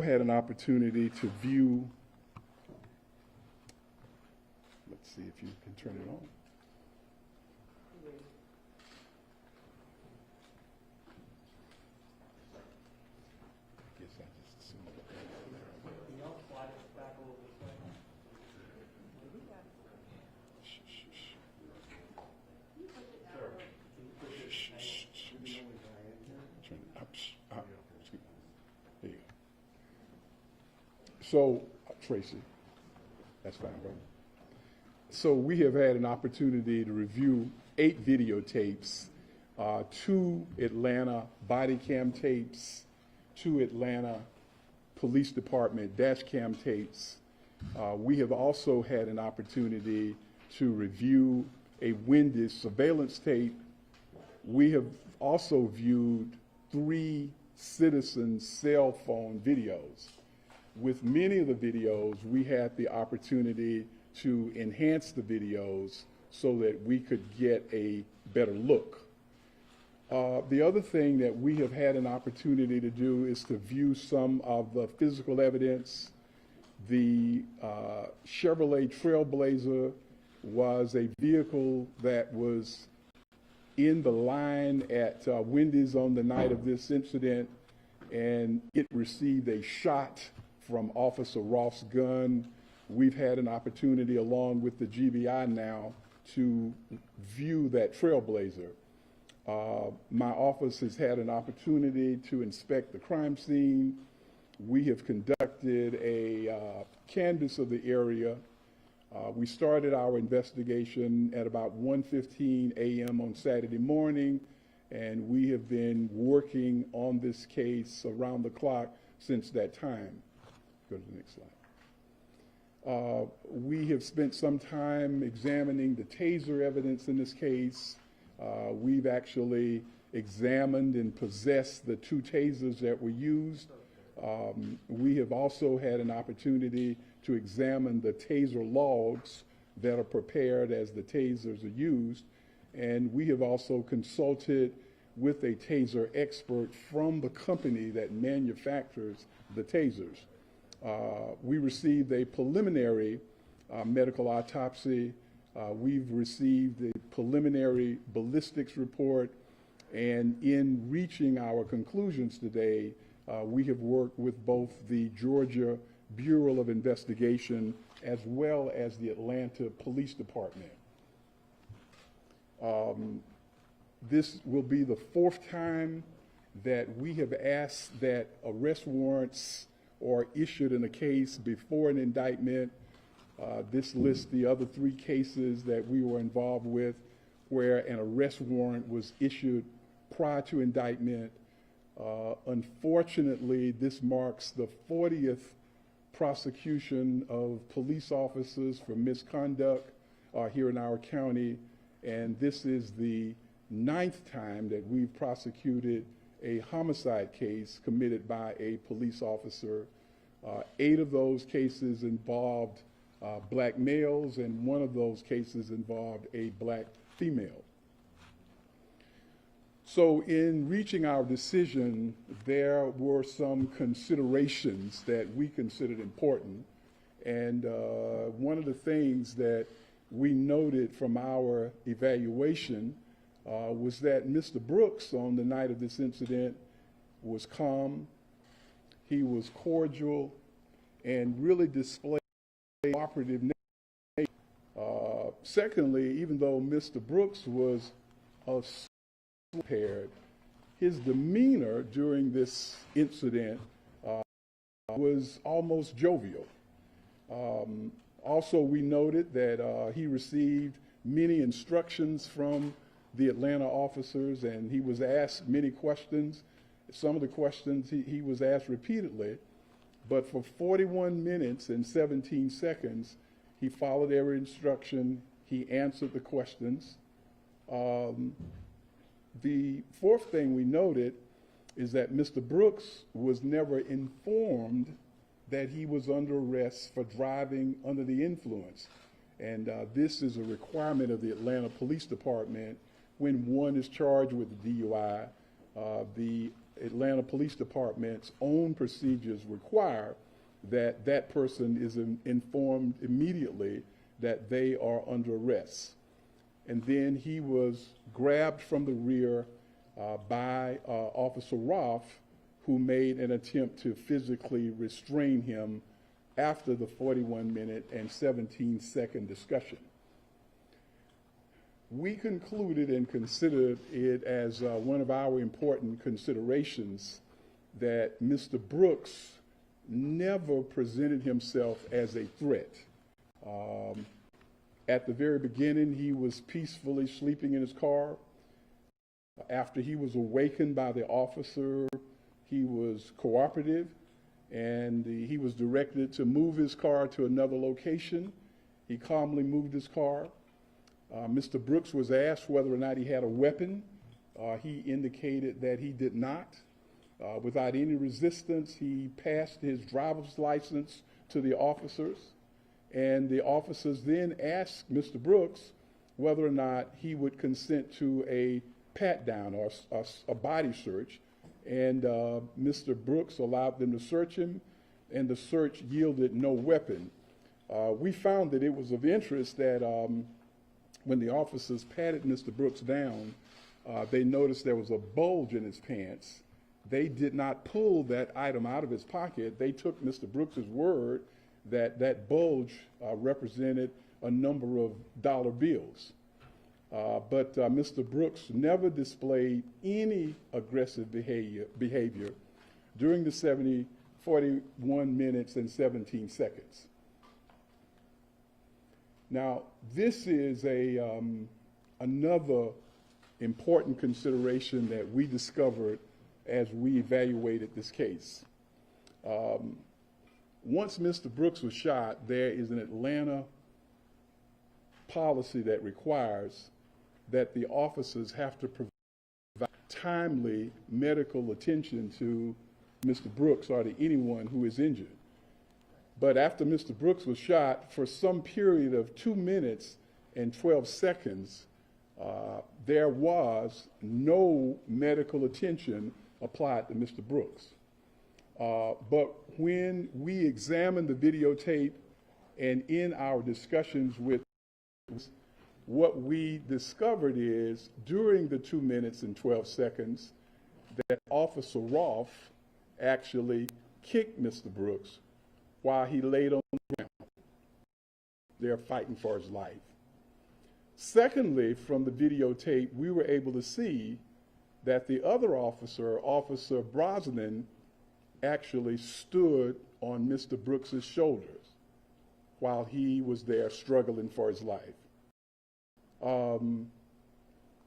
had an opportunity to view, let's see if you can turn it on. I guess I just assumed that. Can y'all slide it back a little bit? Turn it up. There you go. So, Tracy, that's fine, bro. So we have had an opportunity to review 8 videotapes, 2 Atlanta body cam tapes, 2 Atlanta Police Department dash cam tapes. We have also had an opportunity to review a Wendy's surveillance tape. We have also viewed 3 citizen cell phone videos. With many of the videos, we had the opportunity to enhance the videos so that we could get a better look. The other thing that we have had an opportunity to do is to view some of the physical evidence. The Chevrolet Trailblazer was a vehicle that was in the line at Wendy's on the night of this incident, and it received a shot from Officer Roth's gun. We've had an opportunity, along with the GBI now, to view that Trailblazer. My office has had an opportunity to inspect the crime scene. We have conducted a canvass of the area. We started our investigation at about 1:15 a.m. on Saturday morning, and we have been working on this case around the clock since that time. Go to the next slide. We have spent some time examining the taser evidence in this case. We've actually examined and possessed the 2 tasers that were used. We have also had an opportunity to examine the taser logs that are prepared as the tasers are used. And we have also consulted with a taser expert from the company that manufactures the tasers. We received a preliminary medical autopsy. We've received a preliminary ballistics report. And in reaching our conclusions today, we have worked with both the Georgia Bureau of Investigation as well as the Atlanta Police Department. This will be the 4th time that we have asked that arrest warrants are issued in a case before an indictment. This lists the other 3 cases that we were involved with where an arrest warrant was issued prior to indictment. Unfortunately, this marks the 40th prosecution of police officers for misconduct here in our county, and this is the 9th time that we've prosecuted a homicide case committed by a police officer. 8 of those cases involved black males, and 1 of those cases involved a black female. So in reaching our decision, there were some considerations that we considered important. And one of the things that we noted from our evaluation was that Mr. Brooks, on the night of this incident, was calm, he was cordial, and really displayed cooperative nature. Secondly, even though Mr. Brooks was impaired, his demeanor during this incident was almost jovial. Also, we noted that he received many instructions from the Atlanta officers, and he was asked many questions. Some of the questions he was asked repeatedly, but for 41 minutes and 17 seconds, he followed every instruction. He answered the questions. The 4th thing we noted is that Mr. Brooks was never informed that he was under arrest for driving under the influence. And this is a requirement of the Atlanta Police Department when one is charged with DUI. The Atlanta Police Department's own procedures require that that person is informed immediately that they are under arrest. And then he was grabbed from the rear by Officer Roth, who made an attempt to physically restrain him after the 41-minute and 17-second discussion. We concluded and considered it as one of our important considerations that Mr. Brooks never presented himself as a threat. At the very beginning, he was peacefully sleeping in his car. After he was awakened by the officer, he was cooperative, and he was directed to move his car to another location. He calmly moved his car. Mr. Brooks was asked whether or not he had a weapon. He indicated that he did not. Without any resistance, he passed his driver's license to the officers, and the officers then asked Mr. Brooks whether or not he would consent to a pat-down or a body search, and Mr. Brooks allowed them to search him, and the search yielded no weapon. We found that it was of interest that when the officers patted Mr. Brooks down, they noticed there was a bulge in his pants. They did not pull that item out of his pocket. They took Mr. Brooks's word that that bulge represented a number of dollar bills. But Mr. Brooks never displayed any aggressive behavior during the 41 minutes and 17 seconds. Now, this is another important consideration that we discovered as we evaluated this case. Once Mr. Brooks was shot, there is an Atlanta policy that requires that the officers have to provide timely medical attention to Mr. Brooks or to anyone who is injured. But after Mr. Brooks was shot, for some period of 2 minutes and 12 seconds, there was no medical attention applied to Mr. Brooks. But when we examined the videotape and in our discussions with, what we discovered is during the 2 minutes and 12 seconds that Officer Roth actually kicked Mr. Brooks while he laid on the ground. They're fighting for his life. Secondly, from the videotape, we were able to see that the other officer, Officer Brosnan, actually stood on Mr. Brooks's shoulders while he was there struggling for his life.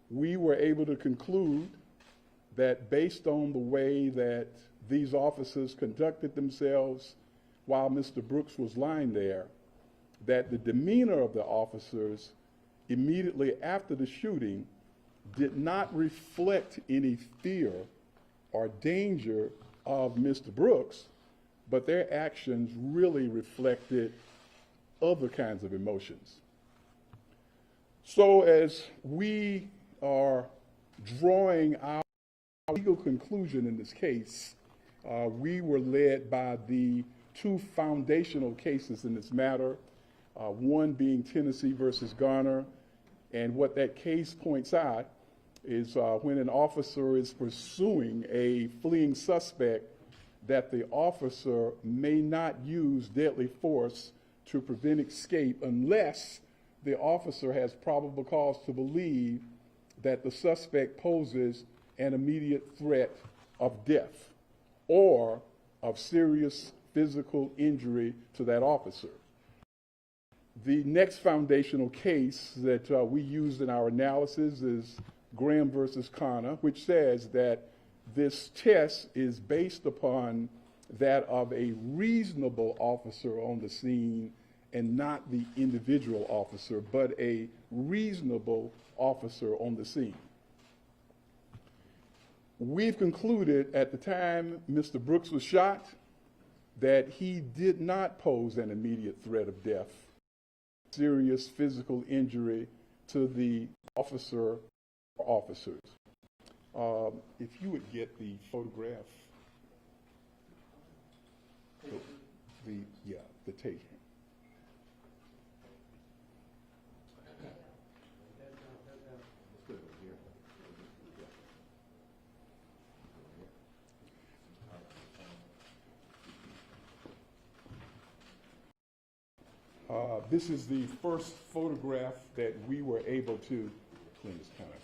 We were able to conclude that based on the way that these officers conducted themselves while Mr. Brooks was lying there, that the demeanor of the officers immediately after the shooting did not reflect any fear or danger of Mr. Brooks, but their actions really reflected other kinds of emotions. So as we are drawing our legal conclusion in this case, we were led by the two foundational cases in this matter, one being Tennessee versus Garner, and what that case points out is when an officer is pursuing a fleeing suspect, that the officer may not use deadly force to prevent escape unless the officer has probable cause to believe that the suspect poses an immediate threat of death or of serious physical injury to that officer. The next foundational case that we used in our analysis is Graham versus Garner, which says that this test is based upon that of a reasonable officer on the scene and not the individual officer, but a reasonable officer on the scene. We've concluded at the time Mr. Brooks was shot that he did not pose an immediate threat of death, serious physical injury to the officer or officers. If you would get the photograph, the taser. This is the first photograph that we were able to clean this kind of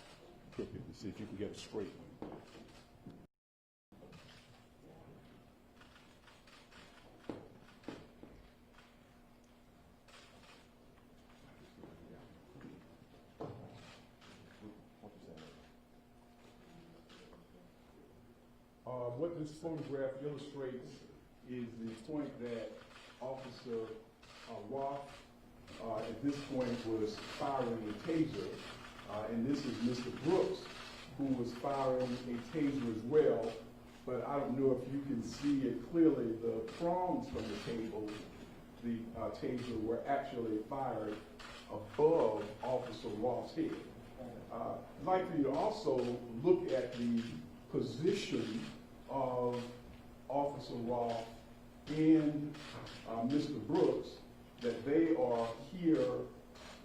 crooked and see if you can get a straight one. What this photograph illustrates is the point that Officer Roth at this point was firing a taser, and this is Mr. Brooks, who was firing a taser as well, but I don't know if you can see it clearly. The prongs from the table, the taser, were actually fired above Officer Roth's head. I'd like for you to also look at the position of Officer Roth and Mr. Brooks, that they are here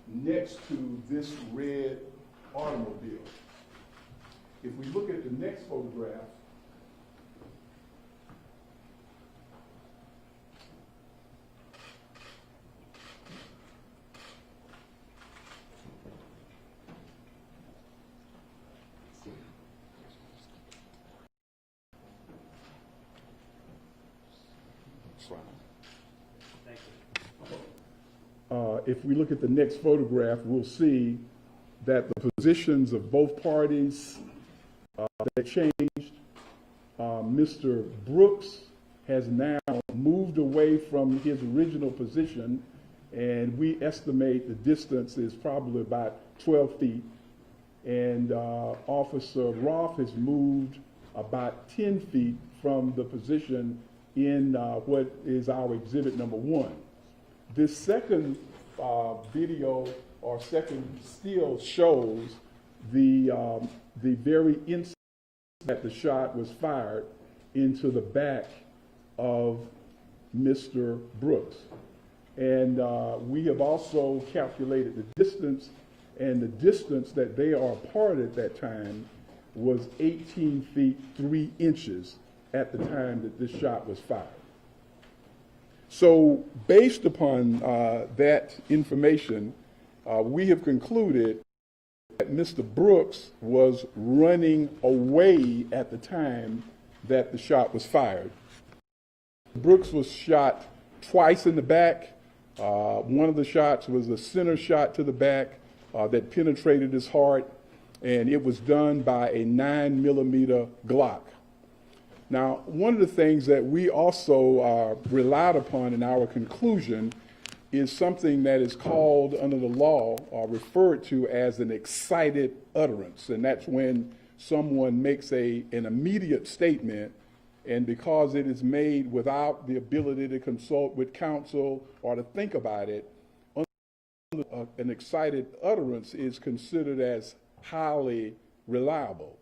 next to this red automobile. If we look at the next photograph, if we look at the next photograph, we'll see that the positions of both parties that changed. Mr. Brooks has now moved away from his original position, and we estimate the distance is probably about 12 feet. And Officer Roth has moved about 10 feet from the position in what is our exhibit number 1. This second video or second still shows the very instant that the shot was fired into the back of Mr. Brooks. And we have also calculated the distance, and the distance that they are apart at that time was 18 feet 3 inches at the time that this shot was fired. So based upon that information, we have concluded that Mr. Brooks was running away at the time that the shot was fired. Brooks was shot twice in the back. One of the shots was a center shot to the back that penetrated his heart, and it was done by a 9mm Glock. Now, one of the things that we also relied upon in our conclusion is something that is called under the law or referred to as an excited utterance, and that's when someone makes an immediate statement, and because it is made without the ability to consult with counsel or to think about it, an excited utterance is considered as highly reliable.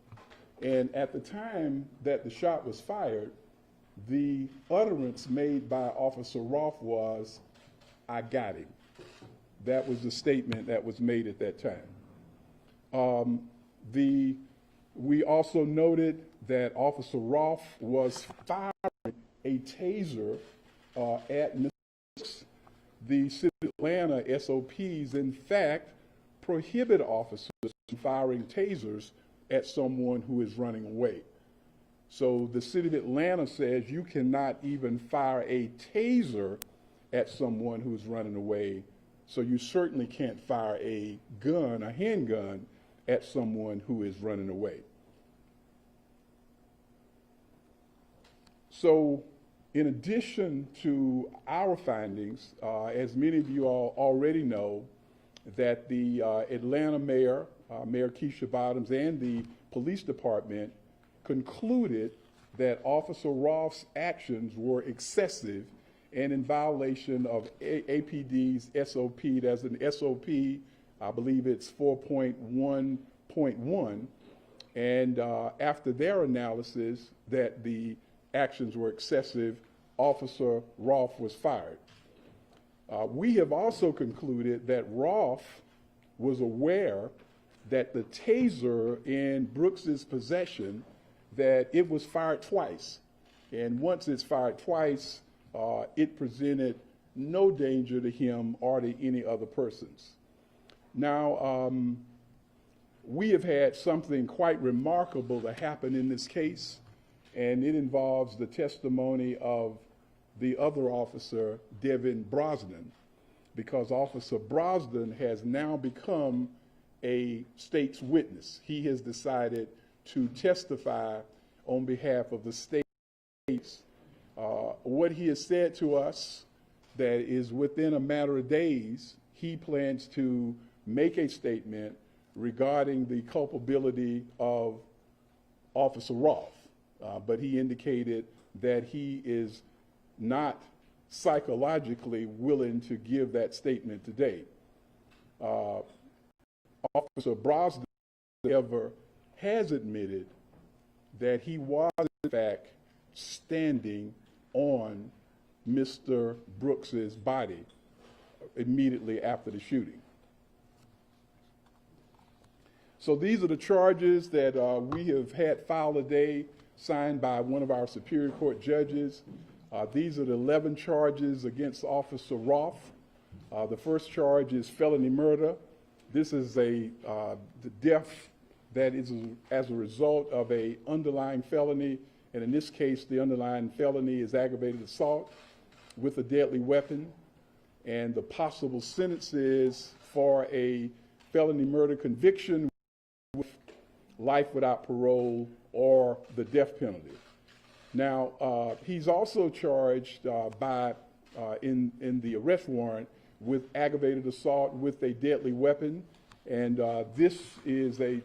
And at the time that the shot was fired, the utterance made by Officer Roth was, "I got him." That was the statement that was made at that time. We also noted that Officer Roth was firing a taser at Mr. Brooks. The City of Atlanta SOPs, in fact, prohibit officers from firing tasers at someone who is running away. So the City of Atlanta says you cannot even fire a taser at someone who's running away, so you certainly can't fire a gun, a handgun, at someone who is running away. So in addition to our findings, as many of you all already know, that the Atlanta mayor, Mayor Keisha Bottoms, and the police department concluded that Officer Roth's actions were excessive and in violation of APD's SOP. There's an SOP, I believe it's 4.1.1, And after their analysis that the actions were excessive, Officer Rolfe was fired. We have also concluded that Rolfe was aware that the taser in Brooks's possession, that it was fired twice. And once it's fired twice, it presented no danger to him or to any other persons. Now, we have had something quite remarkable to happen in this case, and it involves the testimony of the other officer, Devin Brosnan, because Officer Brosnan has now become a state's witness. He has decided to testify on behalf of the state. What he has said to us, that is within a matter of days, he plans to make a statement regarding the culpability of Officer Rolfe. But he indicated that he is not psychologically willing to give that statement today. Officer Brosnan, however, has admitted that he was, in fact, standing on Mr. Brooks's body immediately after the shooting. So these are the charges that we have had filed today, signed by one of our Superior Court judges. These are the 11 charges against Officer Rolfe. The first charge is felony murder. This is the death that is as a result of a underlying felony, and in this case, the underlying felony is aggravated assault with a deadly weapon, and the possible sentences for a felony murder conviction with life without parole or the death penalty. Now, he's also charged in the arrest warrant with aggravated assault with a deadly weapon, and this is a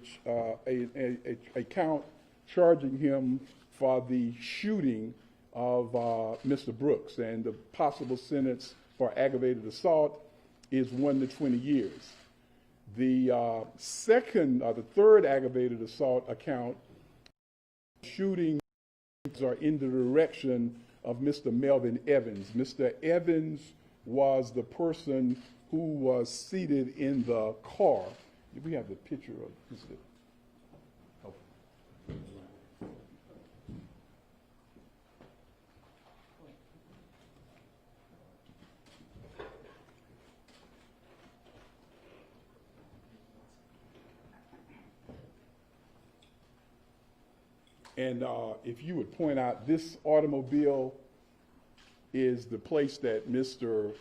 count charging him for the shooting of Mr. Brooks, and the possible sentence for aggravated assault is 1 to 20 years. The third aggravated assault account, shooting are in the direction of Mr. Melvin Evans. Mr. Evans was the person who was seated in the car. If we have the picture of Mr. Oh. And if you would point out, this automobile is the place that Mr.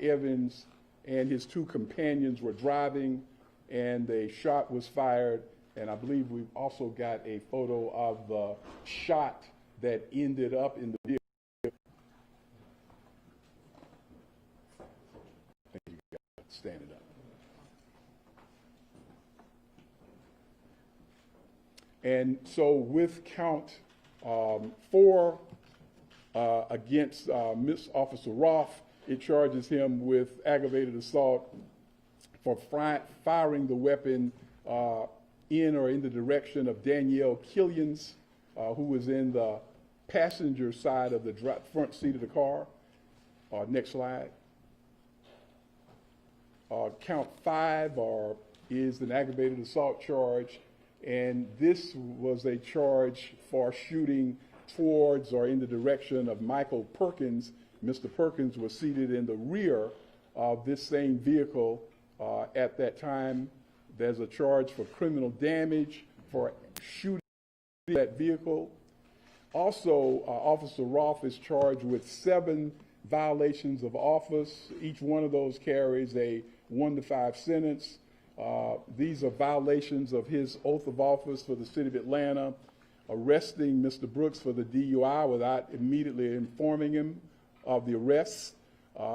Evans and his two companions were driving, and a shot was fired. And I believe we've also got a photo of the shot that ended up in the vehicle. I think you got it standing up. And so with count 4 against Miss Officer Rolfe, it charges him with aggravated assault for firing the weapon in or in the direction of Danielle Killians, who was in the passenger side of the front seat of the car. Next slide. Count 5 is an aggravated assault charge, and this was a charge for shooting towards or in the direction of Michael Perkins. Mr. Perkins was seated in the rear of this same vehicle at that time. There's a charge for criminal damage for shooting that vehicle. Also, Officer Rolfe is charged with 7 violations of office. Each one of those carries a 1 to 5 sentence. These are violations of his oath of office for the city of Atlanta, arresting Mr. Brooks for the DUI without immediately informing him of the arrest,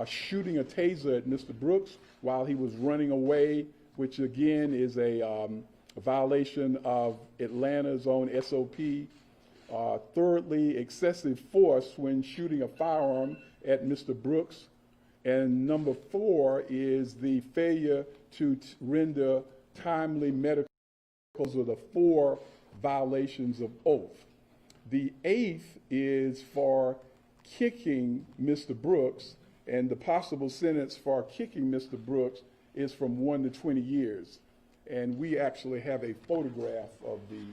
shooting a taser at Mr. Brooks while he was running away, which again is a violation of Atlanta's own SOP. Thirdly, excessive force when shooting a firearm at Mr. Brooks. And number 4 is the failure to render timely medical. Those are the 4 violations of oath. The 8th is for kicking Mr. Brooks, and the possible sentence for kicking Mr. Brooks is from 1 to 20 years. And we actually have a photograph of the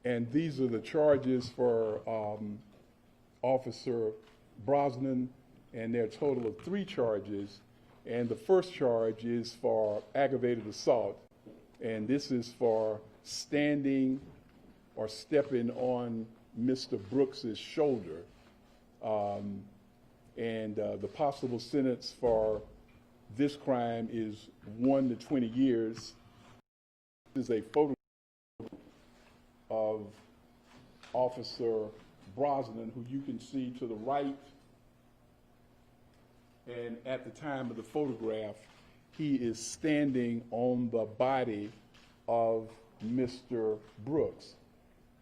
and these are the charges for Officer Brosnan, and there are a total of 3 charges. And the first charge is for aggravated assault, and this is for standing or stepping on Mr. Brooks's shoulder. The possible sentence for this crime is 1 to 20 years. This is a photo of Officer Brosnan, who you can see to the right. And at the time of the photograph, he is standing on the body of Mr. Brooks.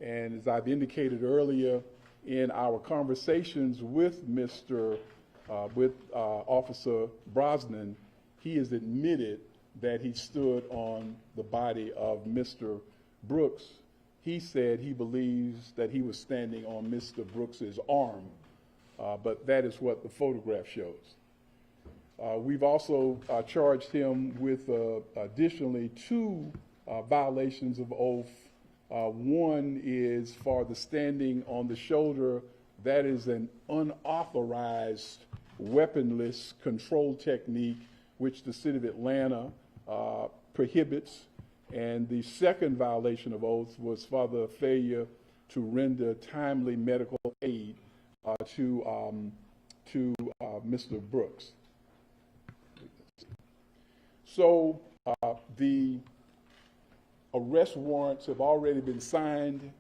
And as I've indicated earlier in our conversations with Officer Brosnan, he has admitted that he stood on the body of Mr. Brooks. He said he believes that he was standing on Mr. Brooks's arm, but that is what the photograph shows. We've also charged him with additionally 2 violations of oath. One is for the standing on the shoulder. That is an unauthorized weaponless control technique which the city of Atlanta prohibits. And the second violation of oath was for the failure to render timely medical aid to Mr. Brooks. So the arrest warrants have already been signed.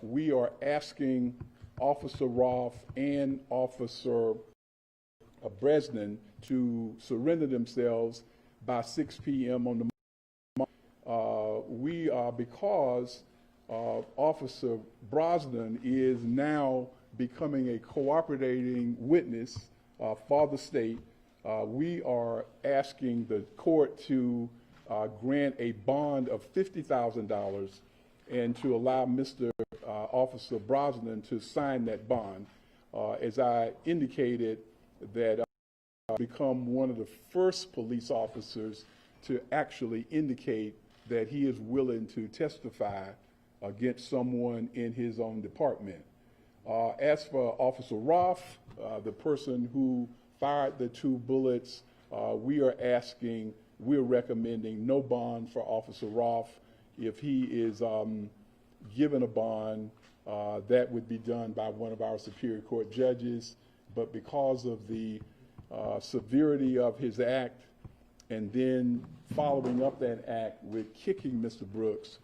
We are asking Officer Roth and Officer Brosnan to surrender themselves by 6 p.m. on the because Officer Brosnan is now becoming a cooperating witness for the state. We are asking the court to grant a bond of $50,000 and to allow Mr. Officer Brosnan to sign that bond. As I indicated, that become one of the first police officers to actually indicate that he is willing to testify against someone in his own department. As for Officer Roth, the person who fired the 2 bullets, we're recommending no bond for Officer Roth. If he is given a bond, that would be done by one of our Superior Court judges. But because of the severity of his act, and then following up that act with kicking Mr. Brooks,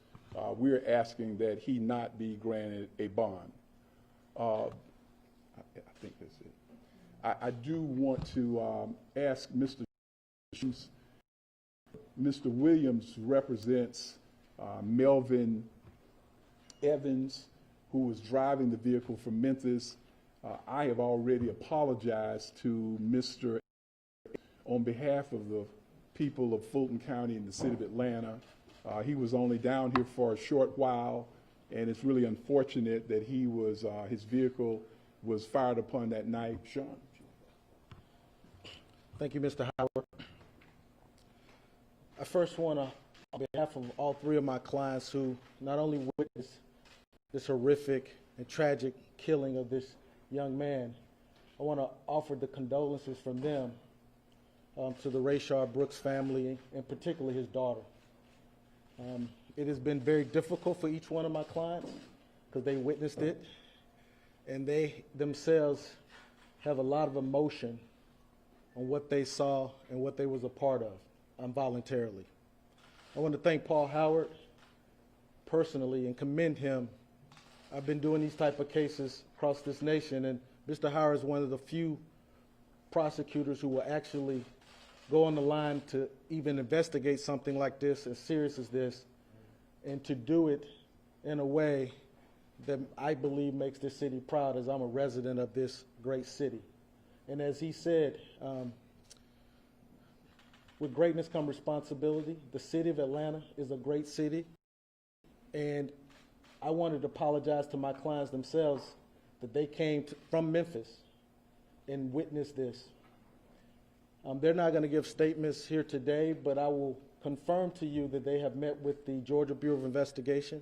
we're asking that he not be granted a bond. I think that's it. I do want to ask Mr. Williams represents Melvin Evans, who was driving the vehicle from Memphis. I have already apologized to Mr. on behalf of the people of Fulton County and the city of Atlanta. He was only down here for a short while, and it's really unfortunate that he was his vehicle was fired upon that night. Sean. Thank you, Mr. Howard. I first want to, on behalf of all 3 of my clients who not only witnessed this horrific and tragic killing of this young man, I want to offer the condolences from them to the Rayshard Brooks family, and particularly his daughter. It has been very difficult for each one of my clients because they witnessed it. and they themselves have a lot of emotion on what they saw and what they was a part of involuntarily. I want to thank Paul Howard personally and commend him. I've been doing these type of cases across this nation, and Mr. Howard is one of the few prosecutors who will actually go on the line to even investigate something like this, as serious as this, and to do it in a way that I believe makes this city proud, as I'm a resident of this great city. And as he said, with greatness come responsibility. The city of Atlanta is a great city, and I wanted to apologize to my clients themselves that they came from Memphis and witnessed this. They're not going to give statements here today, but I will confirm to you that they have met with the Georgia Bureau of Investigation,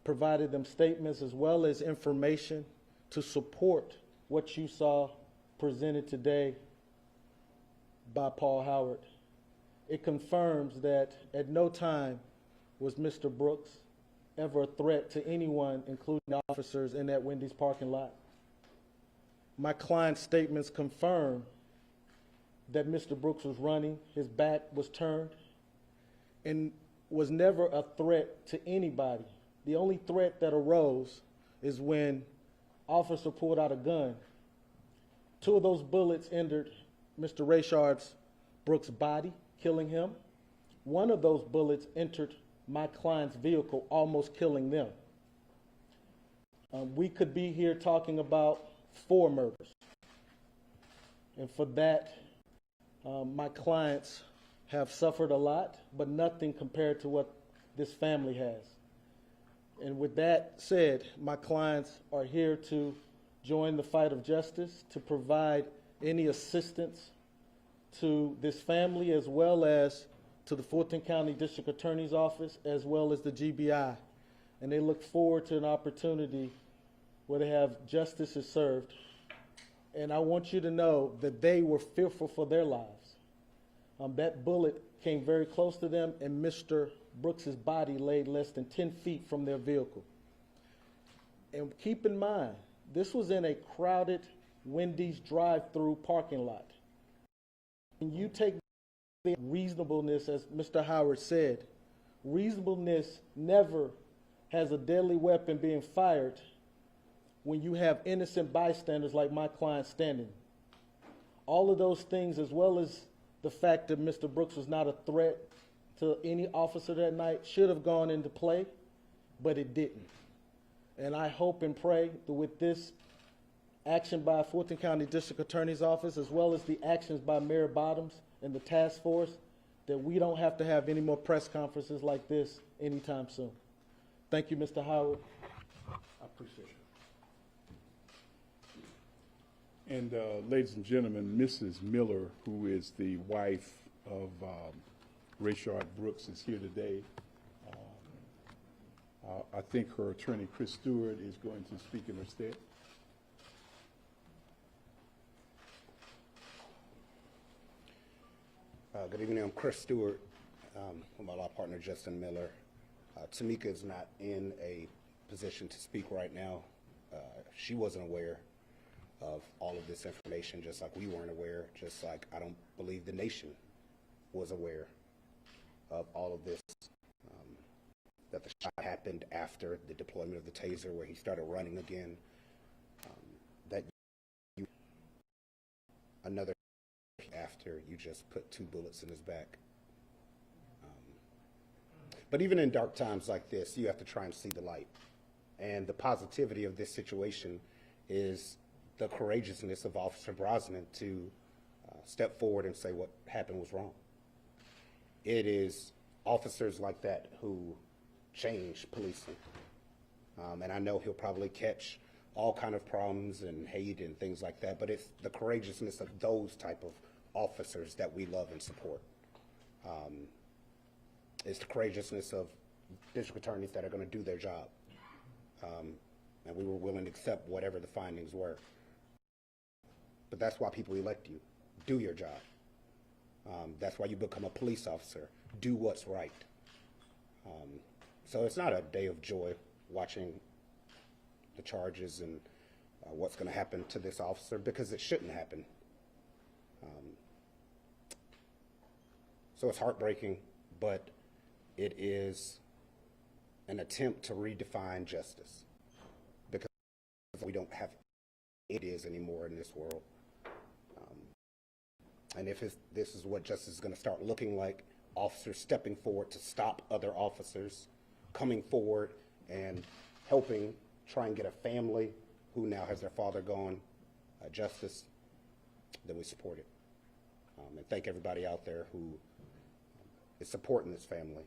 provided them statements as well as information to support what you saw presented today by Paul Howard. It confirms that at no time was Mr. Brooks ever a threat to anyone, including officers in that Wendy's parking lot. My client's statements confirm that Mr. Brooks was running, his back was turned, and was never a threat to anybody. The only threat that arose is when officer pulled out a gun. 2 of those bullets entered Mr. Rayshard Brooks' body, killing him. 1 of those bullets entered my client's vehicle, almost killing them. We could be here talking about 4 murders. And for that, my clients have suffered a lot, but nothing compared to what this family has. And with that said, my clients are here to join the fight of justice, to provide any assistance to this family, as well as to the Fulton County District Attorney's Office, as well as the GBI. And they look forward to an opportunity where they have justice is served. And I want you to know that they were fearful for their lives. That bullet came very close to them, and Mr. Brooks's body laid less than 10 feet from their vehicle. And keep in mind, this was in a crowded Wendy's drive-through parking lot. And you take the reasonableness, as Mr. Howard said, reasonableness never has a deadly weapon being fired when you have innocent bystanders like my client standing. All of those things, as well as the fact that Mr. Brooks was not a threat to any officer that night, should have gone into play, but it didn't. And I hope and pray that with this action by Fulton County District Attorney's Office, as well as the actions by Mayor Bottoms and the task force, that we don't have to have any more press conferences like this anytime soon. Thank you, Mr. Howard. I appreciate it. And ladies and gentlemen, Mrs. Miller, who is the wife of Rayshard Brooks, is here today. I think her attorney, Chris Stewart, is going to speak in her stead. Good evening. I'm Chris Stewart with my law partner, Justin Miller. Tamika is not in a position to speak right now. She wasn't aware of all of this information, just like we weren't aware, just like I don't believe the nation was aware of all of this, that the shot happened after the deployment of the taser, where he started running again, that you, another after you just put 2 bullets in his back. But even in dark times like this, you have to try and see the light. And the positivity of this situation is the courageousness of Officer Brosnan to step forward and say what happened was wrong. It is officers like that who change policing. And I know he'll probably catch all kind of problems and hate and things like that, but it's the courageousness of those type of officers that we love and support. It's the courageousness of district attorneys that are going to do their job. And we were willing to accept whatever the findings were. But that's why people elect you. Do your job. That's why you become a police officer. Do what's right. So it's not a day of joy watching the charges and what's going to happen to this officer, because it shouldn't happen. So it's heartbreaking, but it is an attempt to redefine justice, because we don't have it is anymore in this world. And if this is what justice is going to start looking like, officers stepping forward to stop other officers, coming forward and helping try and get a family who now has their father gone justice, then we support it. And thank everybody out there who is supporting this family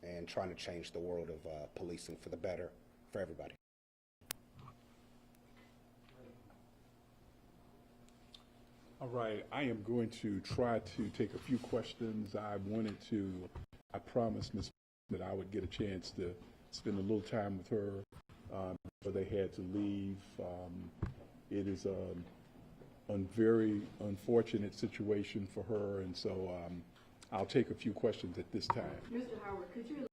and trying to change the world of policing for the better for everybody. All right, I am going to try to take a few questions. I promised Ms. that I would get a chance to spend a little time with her before they had to leave. It is a very unfortunate situation for her, and so I'll take a few questions at this time. Mr. Howard, could you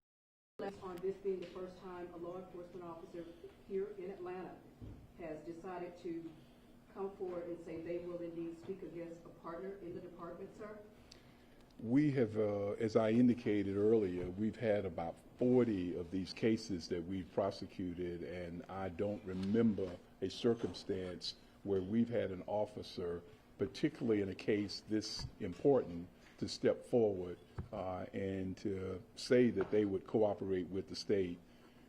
elaborate on this being the first time a law enforcement officer here in Atlanta has decided to come forward and say they will indeed speak against a partner in the department, sir? We have, as I indicated earlier, we've had about 40 of these cases that we've prosecuted, and I don't remember a circumstance where we've had an officer, particularly in a case this important, to step forward and to say that they would cooperate with the state.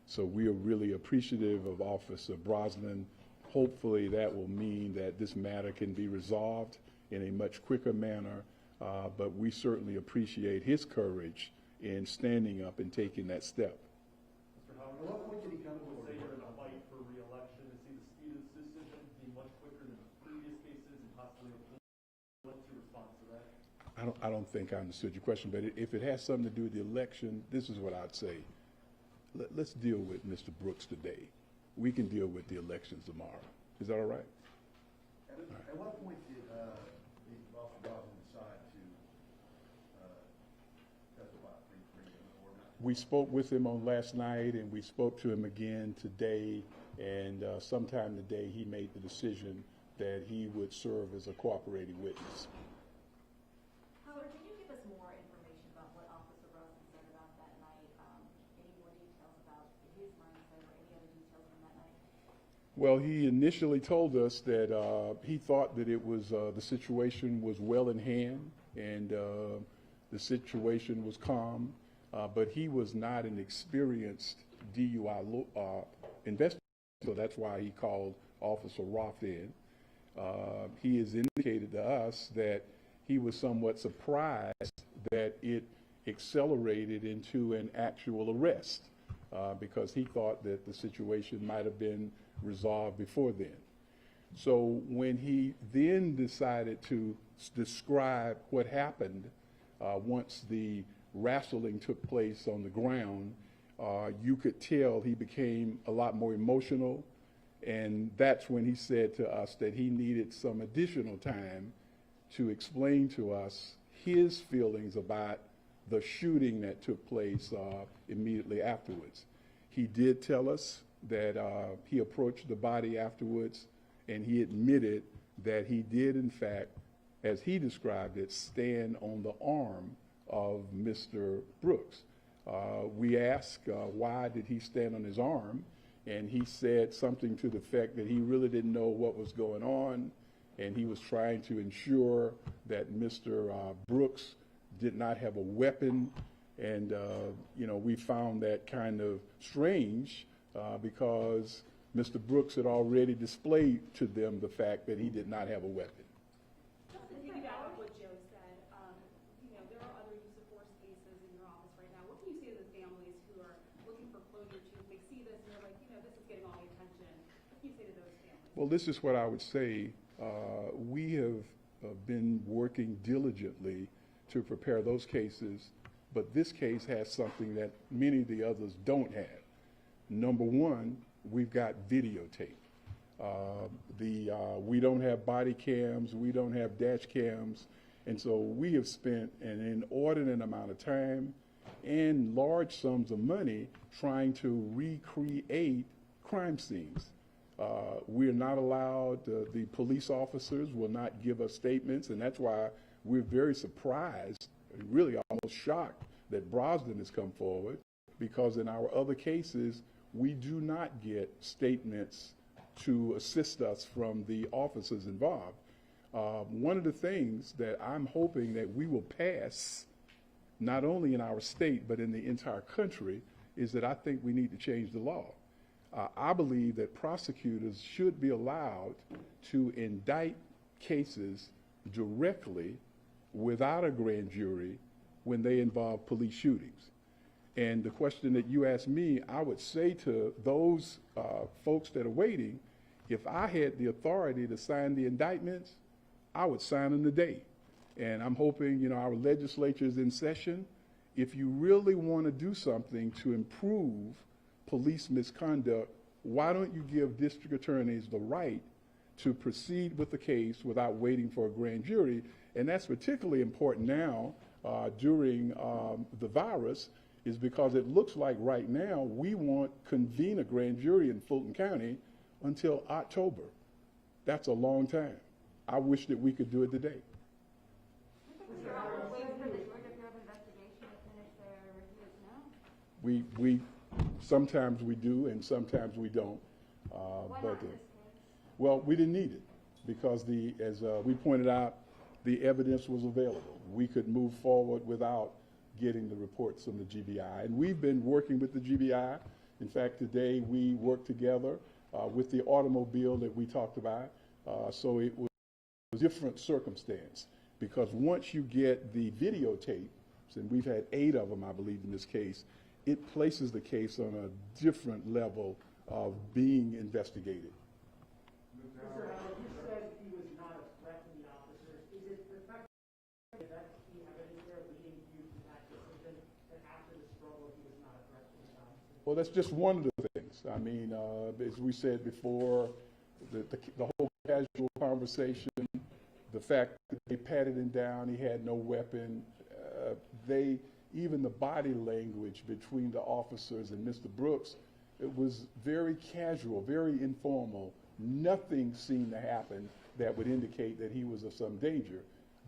So we are really appreciative of Officer Brosnan. Hopefully that will mean that this matter can be resolved in a much quicker manner, but we certainly appreciate his courage in standing up and taking that step. Mr. Howard, at what point did he come and say you're in a fight for re-election to see the speed of this decision be much quicker than the previous cases and possibly what's your response to that? I don't think I understood your question, but if it has something to do with the election, this is what I'd say. Let's deal with Mr. Brooks today. We can deal with the elections tomorrow. Is that all right? At what point did Officer Brosnan decide to testify briefly in the court? We spoke with him on last night, and we spoke to him again today, and sometime today he made the decision that he would serve as a cooperating witness. Howard, can you give us more information about what Officer Brosnan said about that night? Any more details about his mindset or any other details from that night? Well, he initially told us that he thought that it was the situation was well in hand and the situation was calm, but he was not an experienced DUI investigator, so that's why he called Officer Roth in. He has indicated to us that he was somewhat surprised that it accelerated into an actual arrest because he thought that the situation might have been resolved before then. So when he then decided to describe what happened once the wrestling took place on the ground, you could tell he became a lot more emotional, and that's when he said to us that he needed some additional time to explain to us his feelings about the shooting that took place immediately afterwards. He did tell us that he approached the body afterwards, and he admitted that he did, in fact, as he described it, stand on the arm of Mr. Brooks. We asked why did he stand on his arm, and he said something to the effect that he really didn't know what was going on, and he was trying to ensure that Mr. Brooks did not have a weapon. And we found that kind of strange because Mr. Brooks had already displayed to them the fact that he did not have a weapon. Just to piggyback off what Joe said, there are other use of force cases in your office right now. What can you say to the families who are looking for closure to, if they see this and they're like, this is getting all the attention? What can you say to those families? Well, this is what I would say. We have been working diligently to prepare those cases, but this case has something that many of the others don't have. Number one, we've got videotape. We don't have body cams, we don't have dash cams, and so we have spent an inordinate amount of time and large sums of money trying to recreate crime scenes. We're not allowed, the police officers will not give us statements, and that's why we're very surprised, really almost shocked, that Brosnan has come forward, because in our other cases, we do not get statements to assist us from the officers involved. One of the things that I'm hoping that we will pass, not only in our state, but in the entire country, is that I think we need to change the law. I believe that prosecutors should be allowed to indict cases directly without a grand jury when they involve police shootings. And the question that you asked me, I would say to those folks that are waiting, if I had the authority to sign the indictments, I would sign them today. And I'm hoping, you know, our legislature is in session. If you really want to do something to improve police misconduct, why don't you give district attorneys the right to proceed with the case without waiting for a grand jury? And that's particularly important now during the virus, is because it looks like right now we won't convene a grand jury in Fulton County until October. That's a long time. I wish that we could do it today. We sometimes we do and sometimes we don't. Well, we didn't need it because as we pointed out, the evidence was available. We could move forward without getting the reports from the GBI. And we've been working with the GBI. In fact, today we worked together with the automobile that we talked about. So it was a different circumstance, because once you get the videotapes, and we've had 8 of them, I believe, in this case, it places the case on a different level of being investigated. Mr. Howard, you said he was not a threat to the officers. Is it the fact that that's the evidence there leading you to that decision, that after the struggle he was not a threat to the officers? Well, that's just one of the things. I mean, as we said before, the whole casual conversation, the fact that they patted him down, he had no weapon, even the body language between the officers and Mr. Brooks, it was very casual, very informal. Nothing seemed to happen that would indicate that he was of some danger.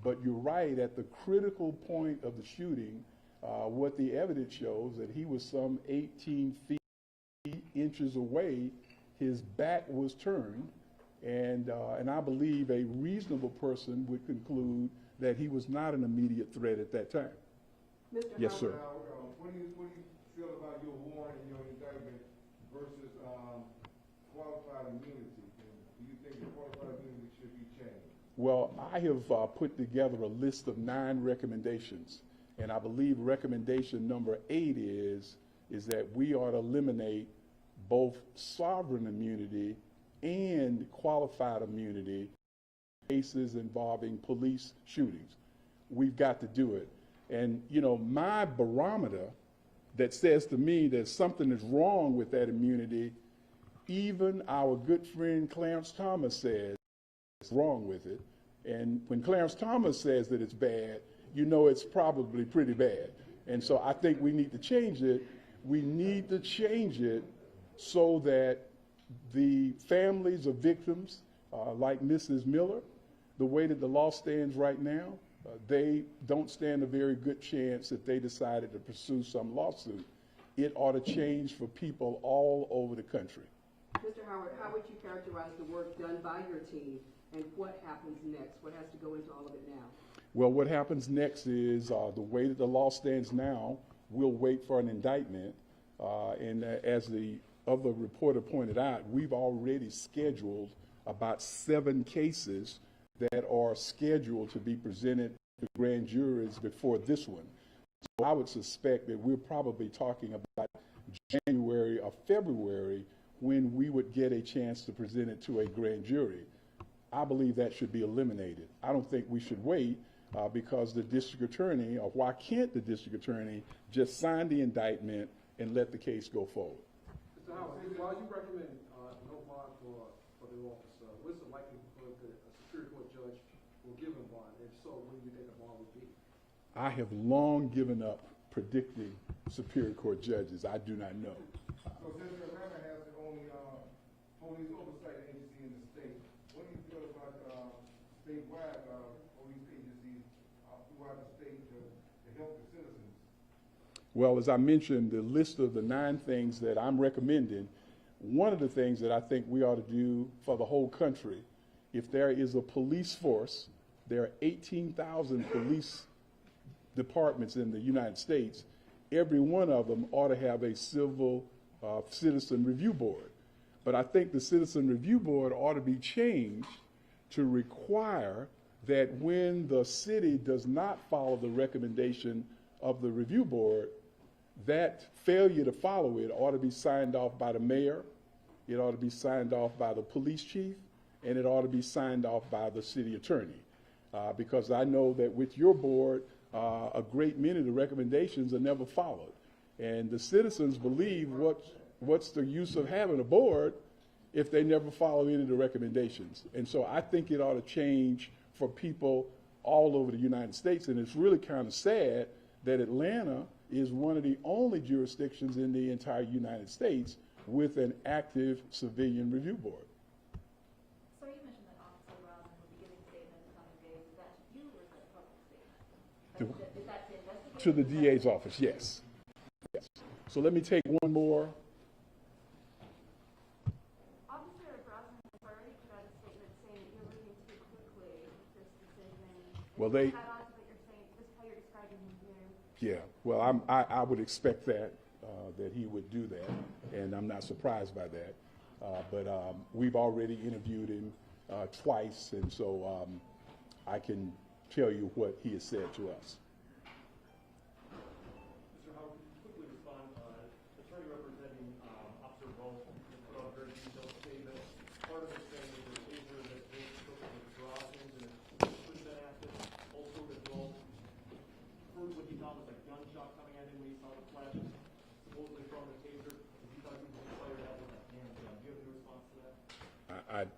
But you're right, at the critical point of the shooting, what the evidence shows that he was some 18 inches away, his back was turned, and I believe a reasonable person would conclude that he was not an immediate threat at that time. Mr. Yes, sir. What do you feel about your warrant and your indictment versus qualified immunity? Do you think that qualified immunity should be changed? Well, I have put together a list of 9 recommendations, and I believe recommendation number 8 is that we ought to eliminate both sovereign immunity and qualified immunity in cases involving police shootings. We've got to do it. And, you know, my barometer that says to me that something is wrong with that immunity, even our good friend Clarence Thomas says it's wrong with it. And when Clarence Thomas says that it's bad, you know it's probably pretty bad. And so I think we need to change it. We need to change it so that the families of victims, like Mrs. Miller, the way that the law stands right now, they don't stand a very good chance if they decided to pursue some lawsuit. It ought to change for people all over the country. Mr. Howard, how would you characterize the work done by your team, and what happens next? What has to go into all of it now? Well, what happens next is the way that the law stands now, we'll wait for an indictment. And as the other reporter pointed out, we've already scheduled about 7 cases that are scheduled to be presented to grand juries before this one. So I would suspect that we're probably talking about January or February when we would get a chance to present it to a grand jury. I believe that should be eliminated. I don't think we should wait because the district attorney, or why can't the district attorney just sign the indictment and let the case go forward? Mr. Howard, while you recommend no bond for the officer, what's the likelihood that a Superior Court judge will give him bond? If so, when do you think a bond would be? I have long given up predicting Superior Court judges. I do not know. So since Atlanta has the only police oversight Well, as I mentioned, the list of the 9 things that I'm recommending, one of the things that I think we ought to do for the whole country, if there is a police force, there are 18,000 police departments in the United States. Every one of them ought to have a citizen review board. But I think the citizen review board ought to be changed to require that when the city does not follow the recommendation of the review board, that failure to follow it ought to be signed off by the mayor, it ought to be signed off by the police chief, and it ought to be signed off by the city attorney. Because I know that with your board, a great many of the recommendations are never followed. And the citizens believe what's the use of having a board if they never follow any of the recommendations. And so I think it ought to change for people all over the United States. And it's really kind of sad that Atlanta is one of the only jurisdictions in the entire United States with an active civilian review board. So you mentioned that Officer Rosen will be giving statements in coming days. Is that to you or is that a public statement? Is that to investigate? To the DA's office, yes. Yes. So let me take one more. Officer Rosen has already put out a statement saying that you're moving too quickly with this decision. Well, they. Add on to what you're saying, this is how you're describing him here. Yeah, well, I would expect that he would do that, and I'm not surprised by that. But we've already interviewed him twice, and so I can tell you what he has said to us. Mr. Howard, could you quickly respond? Attorney representing Officer Roll put out a very detailed statement. Part of it saying that the taser that they took was Rosens and it could have been active. Also, that Roll heard what he thought was a gunshot coming at him when he saw the flashes, supposedly from the taser. He thought he was fired out with a handgun. Do you have any response to that?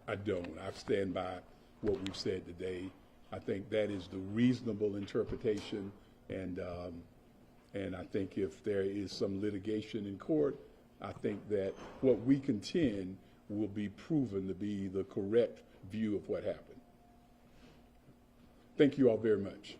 I don't. I stand by what we've said today. I think that is the reasonable interpretation, and I think if there is some litigation in court, I think that what we contend will be proven to be the correct view of what happened. Thank you all very much.